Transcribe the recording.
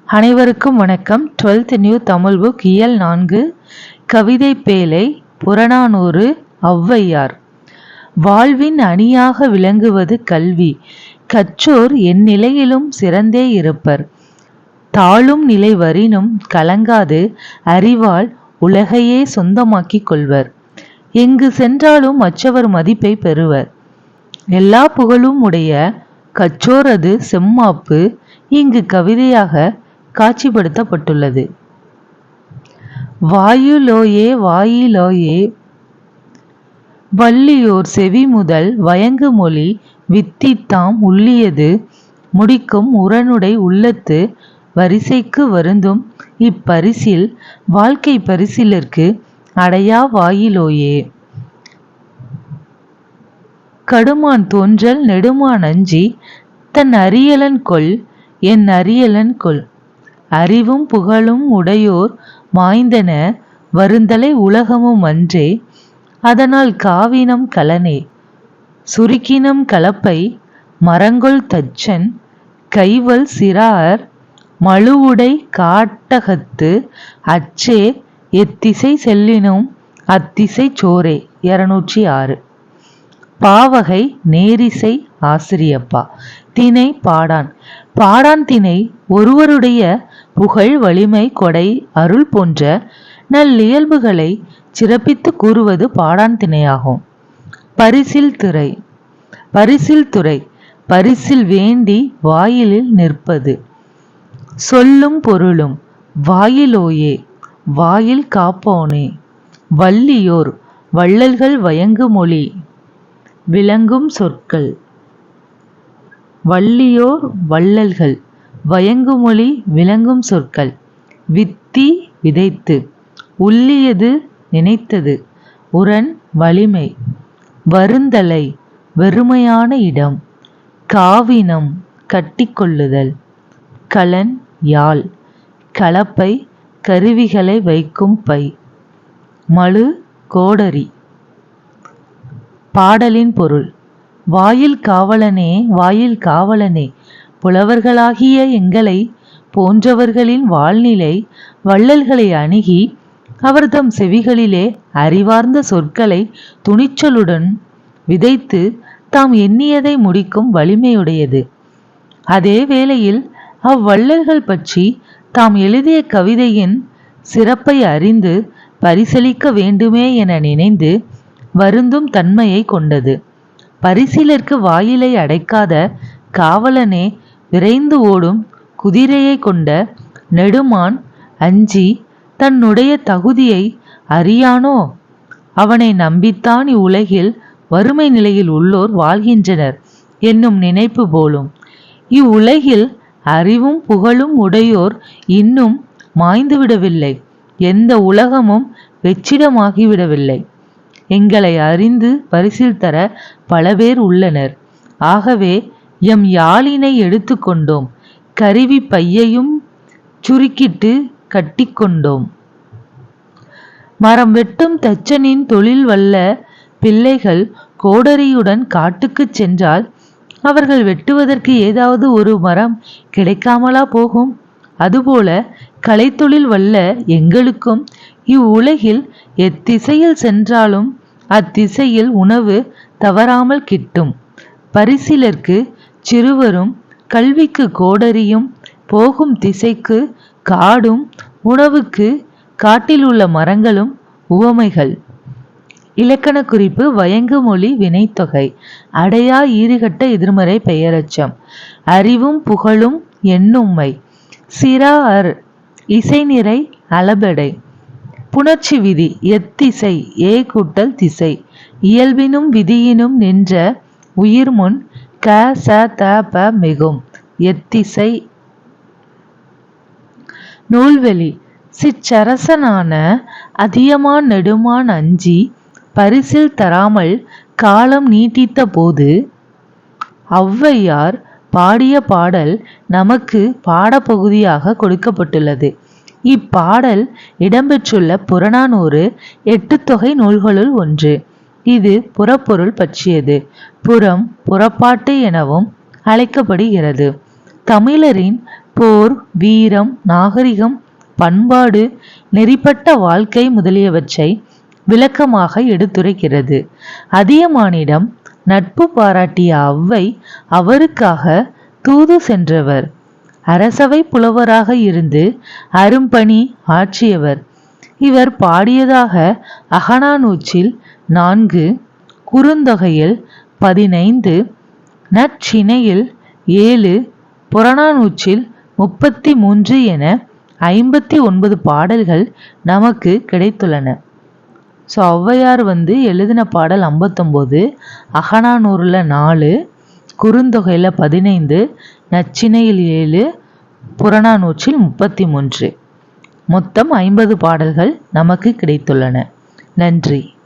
அனைவருக்கும் வணக்கம். 12th new Tamil book இயல் 4 கவிதை பேழை புறநானூறு ஔவையார். வாழ்வின் அணியாக விளங்குவது கல்வி. கற்றோர் எந்நிலையிலும் சிறந்தே இருப்பர். தாழும் நிலை வரினும் கலங்காது அறிவால் உலகையே சொந்தமாக்கிக் கொள்வர். எங்கு சென்றாலும் மற்றவர் மதிப்பை பெறுவர். எல்லா புகழும் உடைய கற்றோரது செம்மாப்பு இங்கு கவிதையாக காட்சிப்படுத்தப்பட்டுள்ளது. வாயிலோயே வாயிலோயே வள்ளியோர் செவி முதல் வயங்கு மொழி வித்தித்தாம் உள்ளியது முடிக்கும் உரனுடை உள்ளத்து வரிசைக்கு வருந்தும் இப்பரிசில் வாழ்க்கை பரிசிலர்க்கு அடையா வாயிலோயே. கடுமான் தோன்றல் நெடுமான் அஞ்சி தன் அரியலன் கொல் என் அரியலன் கொல். அறிவும் புகழும் உடையோர் மாய்ந்தன வருந்தலை உலகமும் அன்றே. அதனால் காவினம் கலனே சுருக்கினம் கலப்பை மரங்கொள் தச்சன் கைவல் சிறார் மழுவுடை காட்டகத்து அச்சே எத்திசை செல்லினும் அத்திசை சோரே. 206. பாவகை நேரிசை ஆசிரியப்பா. திணை பாடான். பாடான் திணை ஒருவருடைய புகழ் வலிமை கொடை அருள் போன்ற நல்லியல்புகளை சிறப்பித்து கூறுவது பாடான் திணையாகும். பரிசில் துறை. பரிசில் துறை பரிசில் வேண்டி வாயிலில் நிற்பது. சொல்லும் பொருளும். வாயிலோயே வாயில் காப்போனே. வள்ளியோர் வள்ளல்கள் வயங்கு மொழி விளங்கும் சொற்கள். வள்ளியோர் வள்ளல்கள் வயங்குமொழி விளங்கும் சொற்கள். வித்தி விதைத்து. உள்ளியது நினைத்தது. உரன் வலிமை. வருந்தலை வெறுமையான இடம். காவினம் கட்டிக்கொள்ளுதல். கலன் யாழ். கலப்பை கருவிகளை வைக்கும் பை. மழு கோடரி. பாடலின் பொருள். வாயில் காவலனே வாயில் காவலனே புலவர்களாகிய எங்களை போன்றவர்களின் வாழ்நிலை வள்ளல்களை அணுகி அவர்தம் செவிகளிலே அறிவார்ந்த சொற்களை துணிச்சலுடன் விதைத்து தாம் எண்ணியதை முடிக்கும் வலிமையுடையது. அதே வேளையில் அவ்வள்ளல்கள் பற்றி தாம் எழுதிய கவிதையின் சிறப்பை அறிந்து பரிசளிக்க வேண்டுமே என நினைந்து வருந்தும் தன்மையை கொண்டது. பரிசிலர்க்கு வாயிலை அடைக்காத காவலனே விரைந்து ஓடும் குதிரையை கொண்ட நெடுமான் அஞ்சி தன்னுடைய தகுதியை அறியானோ அவனை நம்பித்தான் இவ்வுலகில் வறுமை நிலையில் உள்ளோர் வாழ்கின்றனர் என்னும் நினைப்பு போலும். இவ்வுலகில் அறிவும் புகழும் உடையோர் இன்னும் மாய்ந்துவிடவில்லை. எந்த உலகமும் வெற்றிடமாகிவிடவில்லை. எங்களை அறிந்து பரிசில் தர பல பேர் உள்ளனர். ஆகவே எம் யாழினை எடுத்துக்கொண்டோம். கருவி பையையும் சுருக்கிட்டு கட்டிக்கொண்டோம். மரம் வெட்டும் தச்சனின் தொழில் வல்ல பிள்ளைகள் கோடரியுடன் காட்டுக்குச் சென்றால் அவர்கள் வெட்டுவதற்கு ஏதாவது ஒரு மரம் கிடைக்காமலா போகும்? அதுபோல கலைத்தொழில் வல்ல எங்களுக்கும் இவ்வுலகில் எத்திசையில் சென்றாலும் அத்திசையில் உணவு தவறாமல் கிட்டும். பரிசிலர்க்கு சிறுவரும் கல்விக்கு கோடரியும் போகும் திசைக்கு காடும் உணவுக்கு காட்டில் உள்ள மரங்களும் உவமைகள். இலக்கண குறிப்பு. வயங்கு மொழி வினைத்தொகை. அடையா ஈறுகட்ட எதிர்மறை பெயரச்சம். அறிவும் புகழும் எண்ணும்மை. சிறார் இசைநிறை அளபெடை. புணர்ச்சி விதி. எத்திசை ஏ கூட்டல் திசை. இயல்பினும் விதியினும் நின்ற உயிர்முன் க ச த ப மிகும். எத்திசை. நூல்வெளி. சிற்றரசனான அதியமான் நெடுமான் அஞ்சி பரிசில் தராமல் காலம் நீட்டித்த போது ஔவையார் பாடிய பாடல் நமக்கு பாடப்பகுதியாக கொடுக்கப்பட்டுள்ளது. இப்பாடல் இடம்பெற்றுள்ள புறநானூறு 8 தொகை நூல்களுள் ஒன்று. இது புறப்பொருள் பற்றியது. புறம் புறப்பாட்டு எனவும் அழைக்கப்படுகிறது. தமிழரின் போர், வீரம், நாகரிகம், பண்பாடு, நெறிப்பட்ட வாழ்க்கை முதலியவற்றை விளக்கமாக எடுத்துரைக்கிறது. அதியமானிடம் நட்பு பாராட்டிய ஔவை அவருக்காக தூது சென்றவர். அரசவை புலவராக இருந்து அரும்பணி ஆற்றியவர். இவர் பாடியதாக அகநானூற்றில் 4, குறுந்தொகையில் 15, நற்றிணையில் 7, புறநானூற்றில் 33 என 59 பாடல்கள் நமக்கு கிடைத்துள்ளன. ஸோ ஔவையார் எழுதின பாடல் 59, அகநானூறில் 4, குறுந்தொகையில் 15, நச்சிணையில் 7, புறநானூற்றில் 33, மொத்தம் 50 பாடல்கள் நமக்கு கிடைத்துள்ளன. நன்றி.